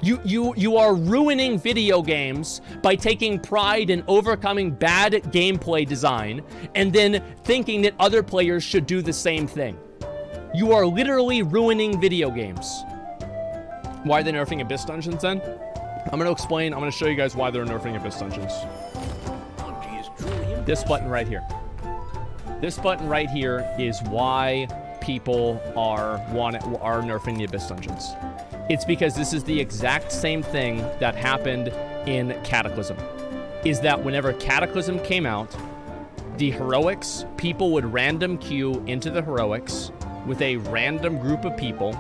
You are ruining video games by taking pride in overcoming bad gameplay design and then thinking that other players should do the same thing. You are literally ruining video games. Why are they nerfing Abyss Dungeons then? I'm going to explain. I'm going to show you guys why they're nerfing Abyss Dungeons. This button right here. This button right here is why people are nerfing the Abyss Dungeons. It's because this is the exact same thing that happened in Cataclysm. Is that whenever Cataclysm came out, the heroics, people would random queue into the heroics with a random group of people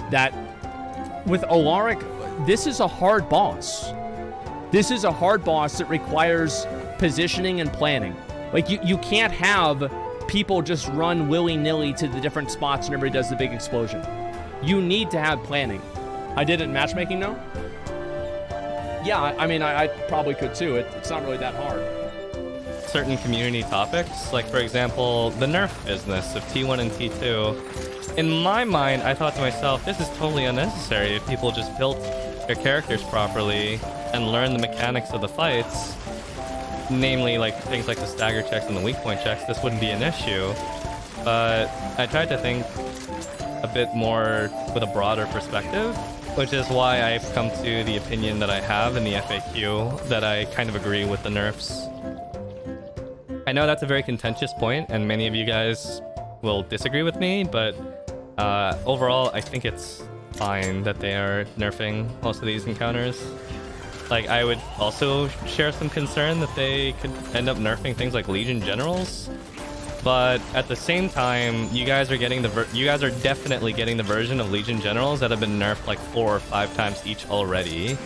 that, with Alaric, this is a hard boss. This is a hard boss that requires positioning and planning. Like, you can't have people just run willy-nilly to the different spots and everybody does the big explosion. You need to have planning. I did it in matchmaking, though? Yeah, I mean, I probably could too. It's not really that hard. Certain community topics, like for example, the Nerf business of T1 and T2. In my mind, I thought to myself, this is totally unnecessary. If people just built their characters properly and learned the mechanics of the fights, namely like things like the stagger checks and the weak point checks, this wouldn't be an issue. But I tried to think a bit more with a broader perspective, which is why I've come to the opinion that I have in the FAQ, that I kind of agree with the nerfs. I know that's a very contentious point, and many of you guys will disagree with me, but overall, I think it's fine that they are nerfing most of these encounters. Like, I would also share some concern that they could end up nerfing things like Legion Generals, but at the same time, you guys are definitely getting the version of Legion Generals that have been nerfed like 4 or 5 times each already.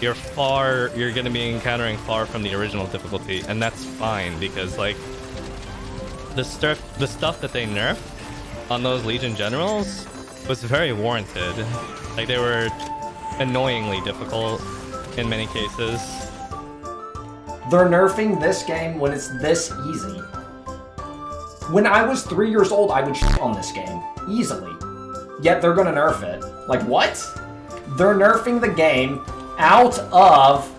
You're going to be encountering far from the original difficulty, and that's fine, because like the stuff that they nerfed on those Legion Generals was very warranted. Like, they were annoyingly difficult in many cases. They're nerfing this game when it's this easy. When I was 3 years old, I would shit on this game easily. Yet they're gonna nerf it. Like, what? They're nerfing the game out of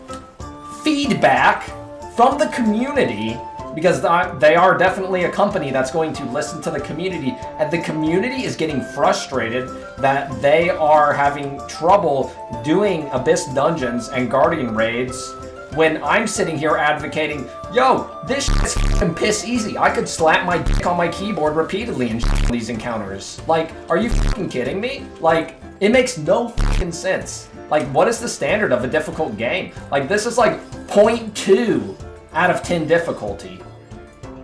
feedback from the community, because they are definitely a company that's going to listen to the community, and the community is getting frustrated that they are having trouble doing Abyss Dungeons and Guardian Raids when I'm sitting here advocating, yo, this shit's f***ing piss easy. I could slap my dick on my keyboard repeatedly in these encounters. Like, are you f***ing kidding me? Like, it makes no f***ing sense. Like, what is the standard of a difficult game? Like, this is like 0.2 out of 10 difficulty.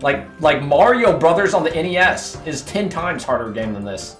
Like Mario Brothers on the NES is 10 times harder game than this.